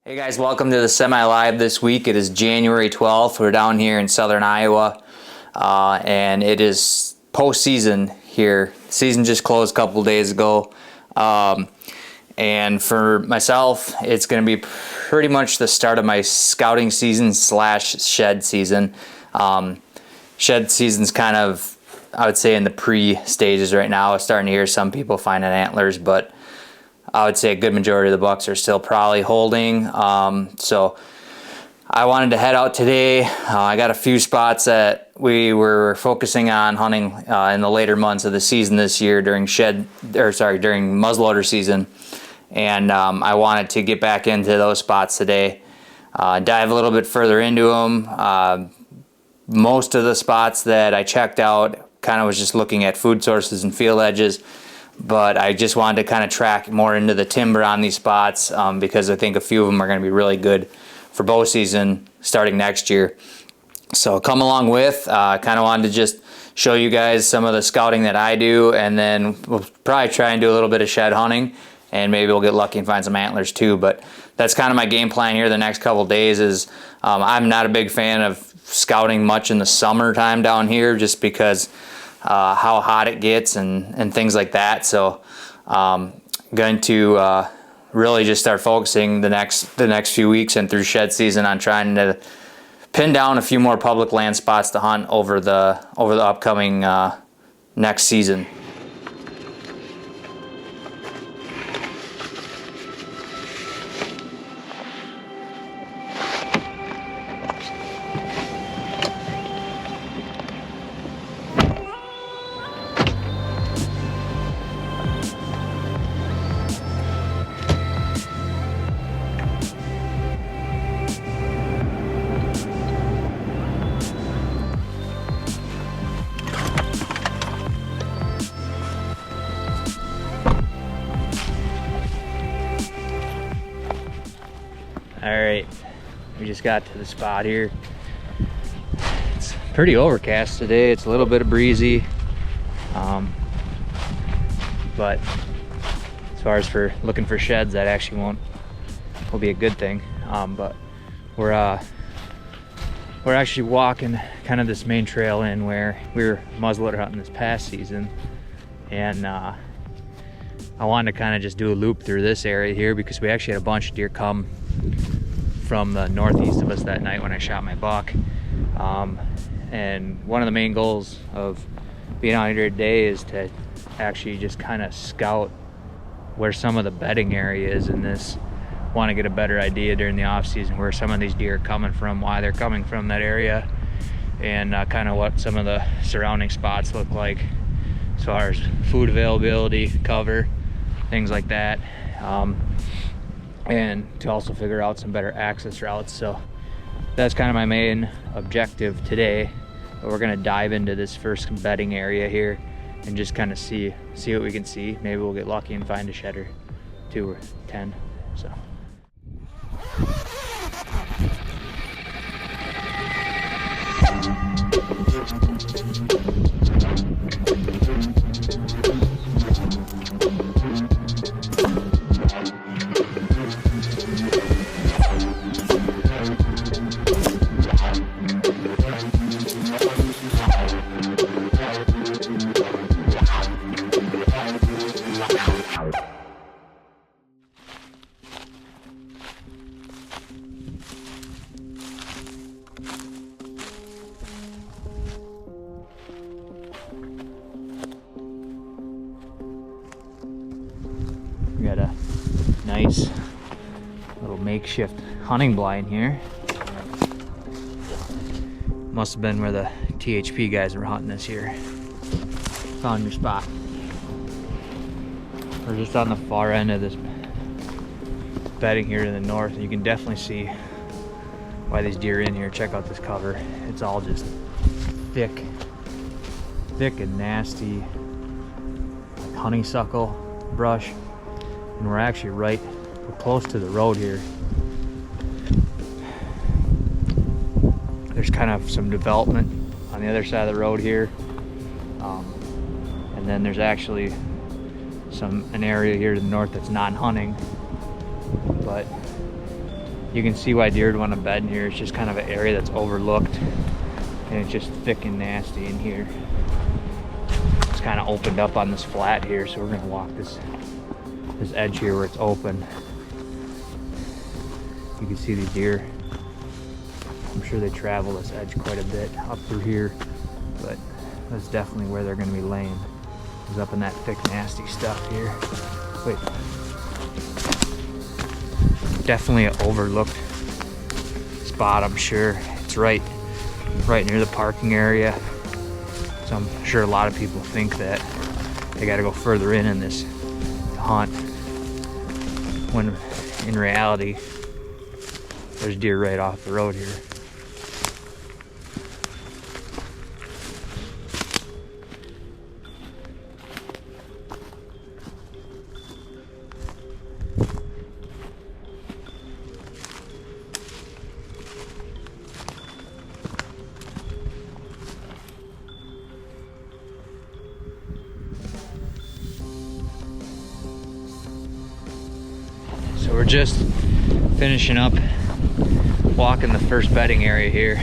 Hey guys, welcome to the semi-live this week. It is January 12th. We're down here in southern Iowa, and it is postseason here. Season just closed a couple days ago, and for myself, it's going to be pretty much the start of my scouting season / shed season. Shed season's kind of, I would say, in the pre-stages right now. I'm starting to hear some people finding antlers, but I would say a good majority of the bucks are still probably holding. So I wanted to head out today. I got a few spots that we were focusing on hunting in the later months of the season this year during during muzzleloader season. And I wanted to get back into those spots today, dive a little bit further into them. Most of the spots that I checked out kind of was just looking at food sources and field edges. But I just wanted to kind of track more into the timber on these spots because I think a few of them are going to be really good for bow season starting next year. So come along with, kind of wanted to just show you guys some of the scouting that I do, and then we'll probably try and do a little bit of shed hunting, and maybe we'll get lucky and find some antlers too. But that's kind of my game plan here the next couple days. Is I'm not a big fan of scouting much in the summertime down here just because how hot it gets and things like that. So going to really just start focusing the next few weeks and through shed season on trying to pin down a few more public land spots to hunt over the upcoming next season. All right, we just got to the spot here. It's pretty overcast today. It's a little bit breezy, but as far as for looking for sheds, that actually will be a good thing. But we're actually walking kind of this main trail in where we were muzzleloader hunting this past season, and I wanted to kind of just do a loop through this area here because we actually had a bunch of deer come from the northeast of us that night when I shot my buck. And one of the main goals of being out here today is to actually just kind of scout where some of the bedding area is in this. Want to get a better idea during the off season where some of these deer are coming from, why they're coming from that area, and kind of what some of the surrounding spots look like as far as food availability, cover, things like that. And to also figure out some better access routes. So that's kind of my main objective today. But we're gonna dive into this first bedding area here and just kind of see what we can see. Maybe we'll get lucky and find a shed or 2 or 10. So. We got a nice little makeshift hunting blind here. Must have been where the THP guys were hunting this year. Found your spot. We're just on the far end of this bedding here to the north, and you can definitely see why these deer are in here. Check out this cover. It's all just thick and nasty, like honeysuckle brush. And we're actually we're close to the road here. There's kind of some development on the other side of the road here. And then there's actually an area here to the north that's non-hunting, but You can see why deer would want to bed in here. It's just kind of an area that's overlooked, and it's just thick and nasty in here. It's kind of opened up on this flat here, so we're gonna walk this edge here where it's open. You can see these deer. I'm sure they travel this edge quite a bit up through here, but that's definitely where they're gonna be laying. Is up in that thick, nasty stuff here. Wait. Definitely an overlooked spot, I'm sure. It's right near the parking area. So I'm sure a lot of people think that they gotta go further in this to hunt, when in reality, there's deer right off the road here. So we're just finishing up walking the first bedding area here,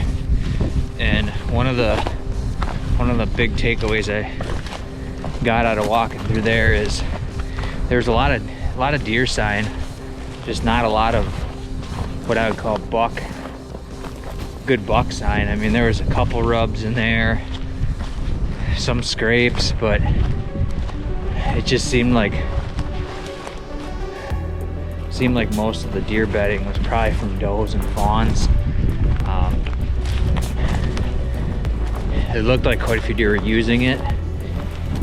and one of the big takeaways I got out of walking through there is there's a lot of deer sign, just not a lot of what I would call good buck sign. I mean, there was a couple rubs in there, some scrapes, but it just seemed like most of the deer bedding was probably from does and fawns. It looked like quite a few deer were using it,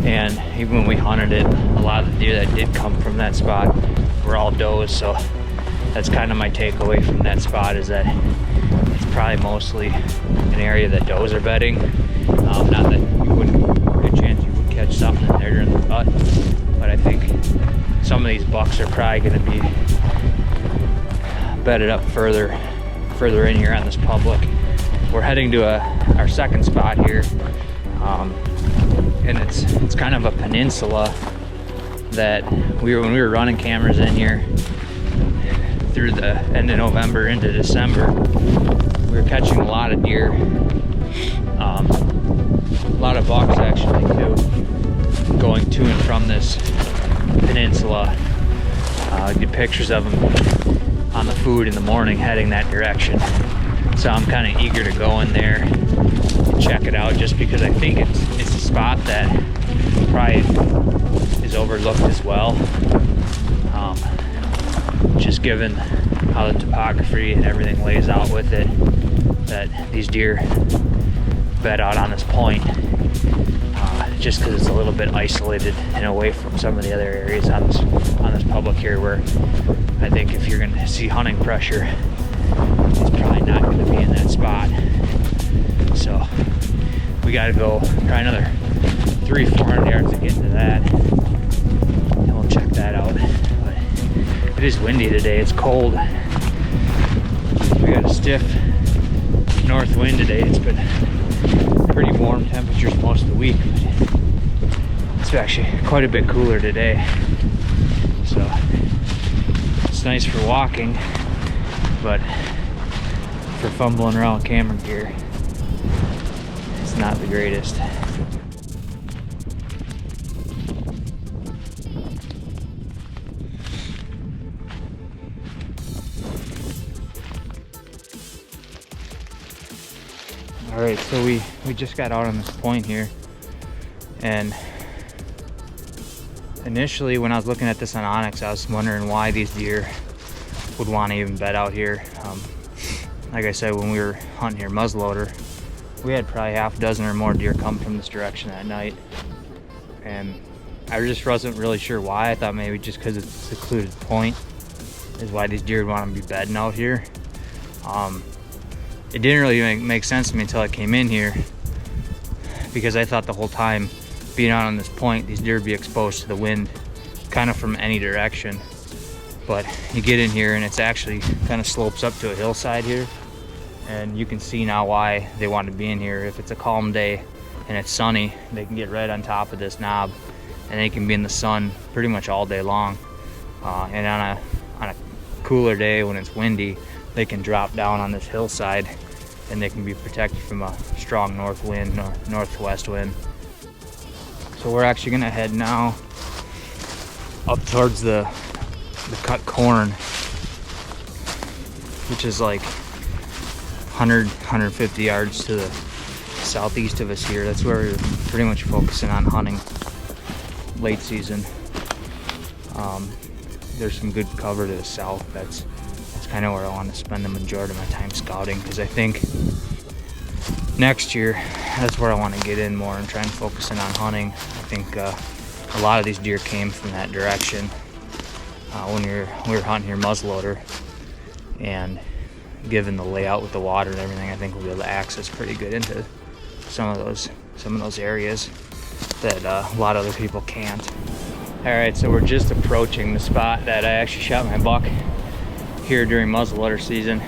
and even when we hunted it, a lot of the deer that did come from that spot were all does. So that's kind of my takeaway from that spot, is that it's probably mostly an area that does are bedding. Not that you wouldn't, good chance you would catch something in there during the rut, but I think some of these bucks are probably going to be bedded up further in here on this public. We're heading to our second spot here, and it's kind of a peninsula that when we were running cameras in here through the end of November into December, we were catching a lot of deer, a lot of bucks actually too, going to and from this peninsula. Get pictures of them on the food in the morning heading that direction. So I'm kind of eager to go in there and check it out, just because I think it's a spot that probably is overlooked as well. Just given how the topography and everything lays out with it, that these deer bed out on this point, just because it's a little bit isolated and away from some of the other areas on this public here, where I think if you're going to see hunting pressure, it's probably not going to be in that spot. So we got to go try another 300-400 yards to get to that, and we'll check that out. But it is windy today. It's cold. We got a stiff north wind today. It's been pretty warm temperatures most of the week, but it's actually quite a bit cooler today. So it's nice for walking, but for fumbling around with camera gear, it's not the greatest. All right, so we just got out on this point here, and initially when I was looking at this on Onyx, I was wondering why these deer would want to even bed out here. Like I said, when we were hunting here muzzleloader, we had probably half a dozen or more deer come from this direction that night, and I just wasn't really sure why. I thought maybe just because it's a secluded point is why these deer would want to be bedding out here. It didn't really make sense to me until I came in here, because I thought the whole time being out on this point, these deer would be exposed to the wind kind of from any direction. But you get in here and it's actually kind of slopes up to a hillside here, and you can see now why they want to be in here. If it's a calm day and it's sunny, they can get right on top of this knob and they can be in the sun pretty much all day long. And on a cooler day when it's windy, they can drop down on this hillside and they can be protected from a strong north wind or northwest wind. So we're actually gonna head now up towards the cut corn, which is like 150 yards to the southeast of us here. That's where we're pretty much focusing on hunting late season. There's some good cover to the south. That's kind of where I want to spend the majority of my time scouting, because I think next year that's where I want to get in more and try and focus in on hunting. I think a lot of these deer came from that direction when we were hunting here muzzleloader, and given the layout with the water and everything, I think we'll be able to access pretty good into some of those areas that a lot of other people can't. All right, so we're just approaching the spot that I actually shot my buck here during muzzleloader season.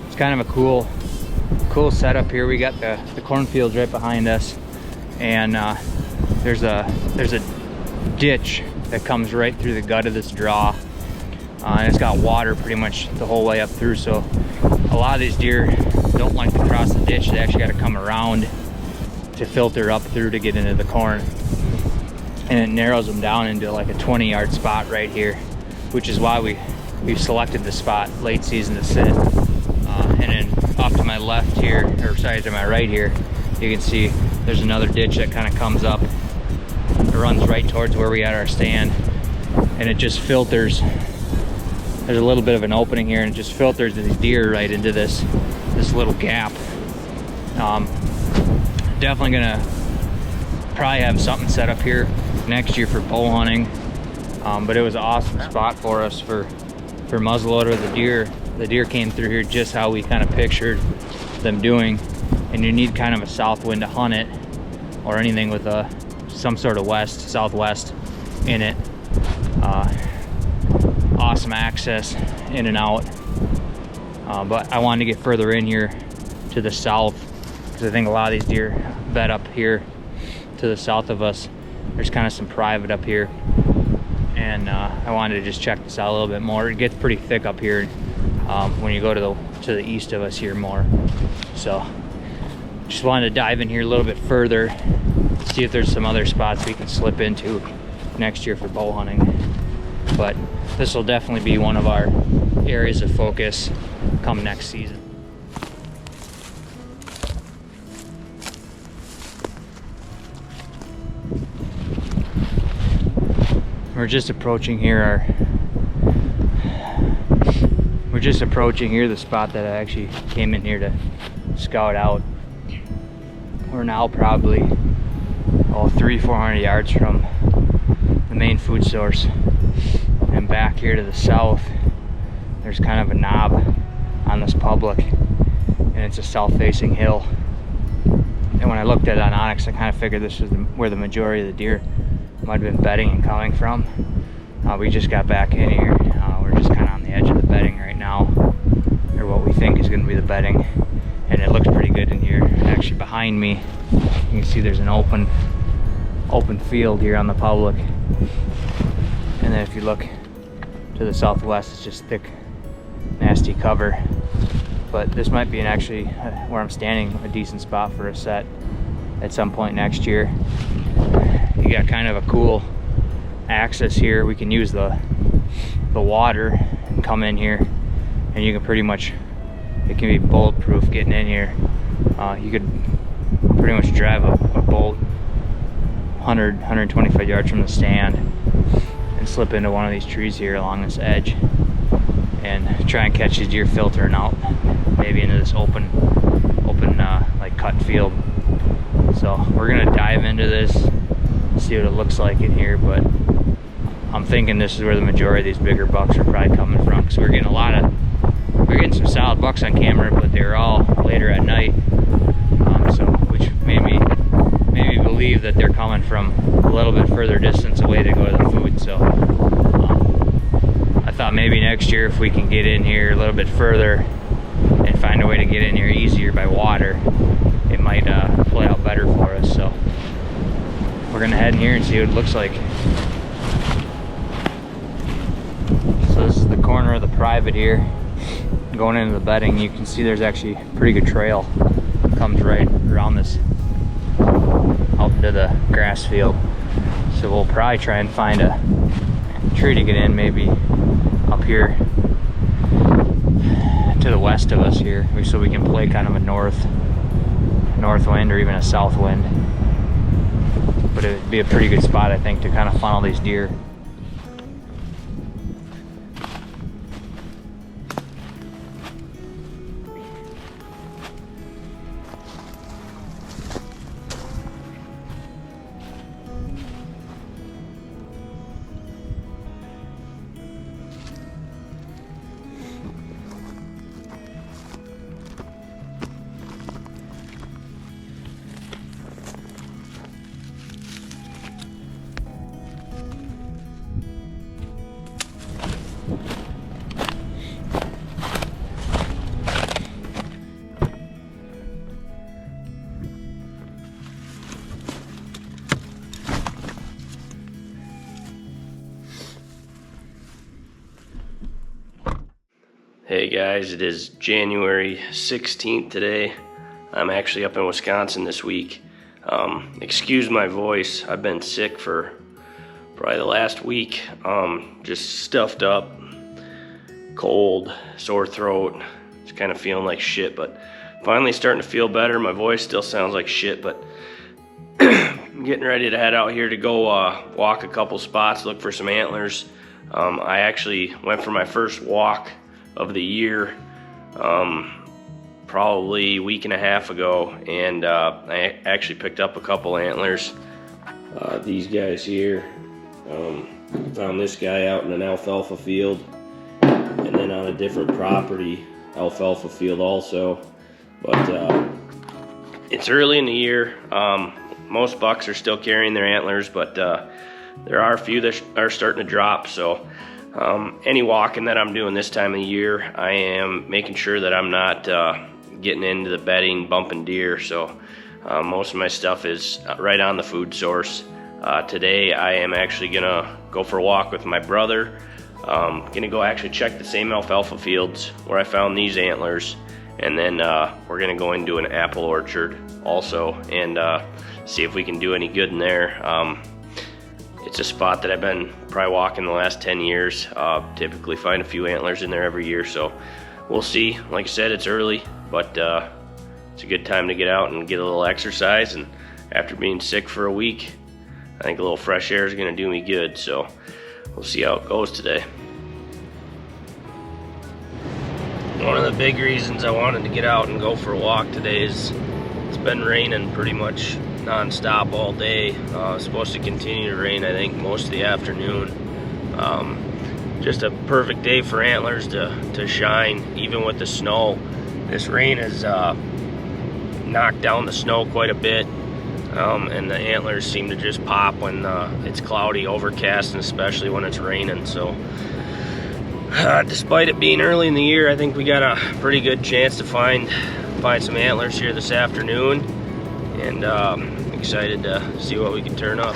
It's kind of a cool setup here. We got the cornfields right behind us, and there's a ditch that comes right through the gut of this draw, and it's got water pretty much the whole way up through. So a lot of these deer don't like to cross the ditch. They actually got to come around to filter up through to get into the corn, and it narrows them down into like a 20-yard spot right here, which is why we've selected the spot late season to sit. And then off to my left here, or sorry, to my right here, you can see there's another ditch that kind of comes up. It runs right towards where we had our stand, and it just filters. There's a little bit of an opening here, and it just filters these deer right into this little gap. Definitely gonna probably have something set up here next year for bow hunting, but it was an awesome spot for us for muzzleloader. The deer came through here just how we kind of pictured them doing, and you need kind of a south wind to hunt it, or anything with some sort of southwest in it. Awesome access in and out, but I wanted to get further in here to the south, because I think a lot of these deer bed up here to the south of us. There's kind of some private up here, and I wanted to just check this out a little bit more. It gets pretty thick up here when you go to the east of us here more. So just wanted to dive in here a little bit further, see if there's some other spots we can slip into next year for bow hunting. But this will definitely be one of our areas of focus come next season. We're just approaching here the spot that I actually came in here to scout out. We're now probably 300-400 yards from the main food source, and back here to the south there's kind of a knob on this public, and it's a south-facing hill. And when I looked at it on Onyx, I kind of figured this was where the majority of the deer might have been bedding and coming from. We just got back in here. We're just kind of on the edge of the bedding right now, or what we think is going to be the bedding, and it looks pretty good in here. Actually behind me you can see there's an open field here on the public, and then if you look to the southwest, it's just thick, nasty cover. But this might be actually where I'm standing, a decent spot for a set at some point next year. You got kind of a cool access here. We can use the water and come in here, and you can pretty much, it can be bulletproof getting in here. You could pretty much drive a bolt 125 yards from the stand and slip into one of these trees here along this edge and try and catch these deer filtering out maybe into this open like cut field. So we're gonna dive into this, see what it looks like in here, but I'm thinking this is where the majority of these bigger bucks are probably coming from, because we're getting some solid bucks on camera, but they were all later at night, so which made me believe that they're coming from a little bit further distance away to go to the food. So I thought maybe next year, if we can get in here a little bit further and find a way to get in here easier by water, it might play out better for us. So we're gonna head in here and see what it looks like. So this is the corner of the private here. going into the bedding, you can see there's actually a pretty good trail. Comes right around this out into the grass field. So we'll probably try and find a tree to get in, maybe up here to the west of us here, so we can play kind of a north wind or even a south wind. But it would be a pretty good spot, I think, to kind of funnel these deer. Hey guys, it is January 16th today. I'm actually up in Wisconsin this week. Excuse my voice, I've been sick for probably the last week. Just stuffed up, cold, sore throat, just kind of feeling like shit, but finally starting to feel better. My voice still sounds like shit, but I'm getting ready to head out here to go walk a couple spots, look for some antlers. I actually went for my first walk of the year probably a week and a half ago, and I actually picked up a couple antlers. These guys here, found this guy out in an alfalfa field, and then on a different property, alfalfa field also. But it's early in the year. Most bucks are still carrying their antlers, but there are a few that are starting to drop. So any walking that I'm doing this time of the year, I am making sure that I'm not getting into the bedding, bumping deer. So most of my stuff is right on the food source. Today I am actually gonna go for a walk with my brother. Gonna go actually check the same alfalfa fields where I found these antlers, and then we're gonna go into an apple orchard also and see if we can do any good in there. It's a spot that I've been probably walking the last 10 years. Typically find a few antlers in there every year, so we'll see. Like I said, it's early, but it's a good time to get out and get a little exercise. And after being sick for a week, I think a little fresh air is gonna do me good, so we'll see how it goes today. One of the big reasons I wanted to get out and go for a walk today is it's been raining pretty much non-stop all day. It's supposed to continue to rain, I think, most of the afternoon. Just a perfect day for antlers to shine, even with the snow. This rain has knocked down the snow quite a bit, and the antlers seem to just pop when it's cloudy, overcast, and especially when it's raining. So despite it being early in the year, I think we got a pretty good chance to find some antlers here this afternoon, and excited to see what we can turn up.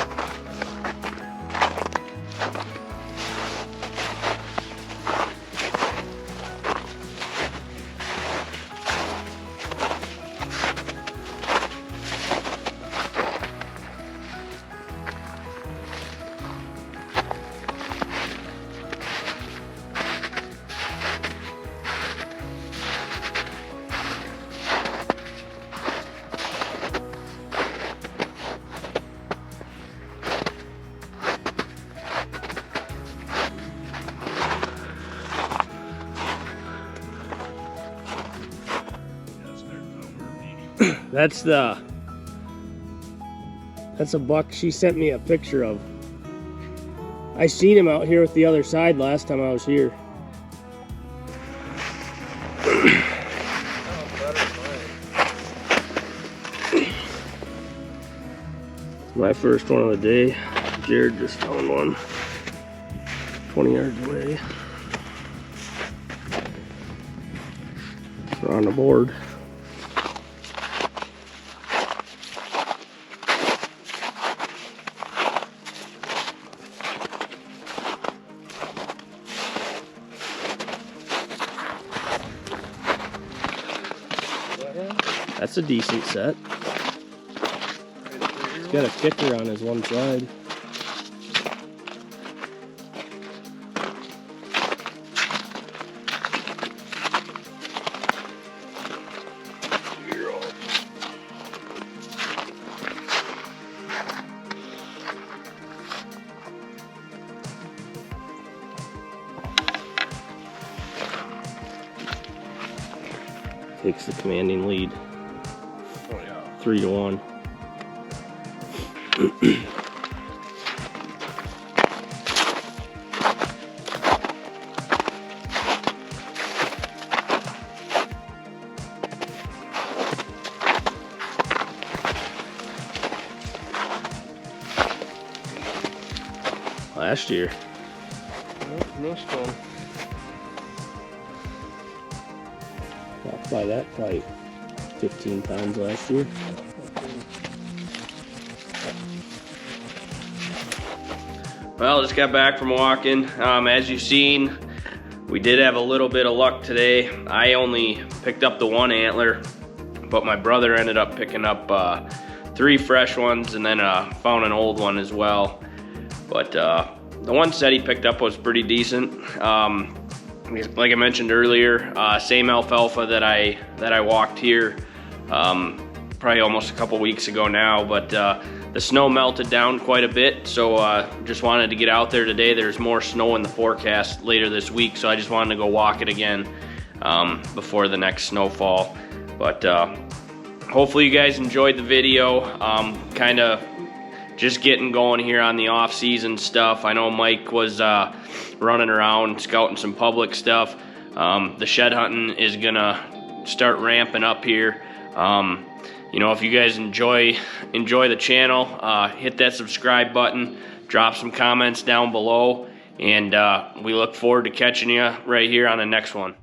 That's a buck she sent me a picture of. I seen him out here with the other side last time I was here. My first one of the day. Jared just found one 20 yards away. We're on the board. That's a decent set. He's got a kicker on his one side. Takes the commanding lead. Oh yeah. 3-1. Last year. Missed one. Walked by that probably 15 times last year. Well, just got back from walking. As you've seen, we did have a little bit of luck today. I only picked up the one antler, but my brother ended up picking up 3 fresh ones and then found an old one as well. But the one set he picked up was pretty decent. Like I mentioned earlier, same alfalfa that I walked here probably almost a couple weeks ago now, but the snow melted down quite a bit, so just wanted to get out there today. There's more snow in the forecast later this week, so I just wanted to go walk it again before the next snowfall. But hopefully you guys enjoyed the video. Kind of just getting going here on the off-season stuff. I know Mike was running around scouting some public stuff. The shed hunting is gonna start ramping up here. You know, if you guys enjoy the channel, hit that subscribe button, drop some comments down below, and we look forward to catching you right here on the next one.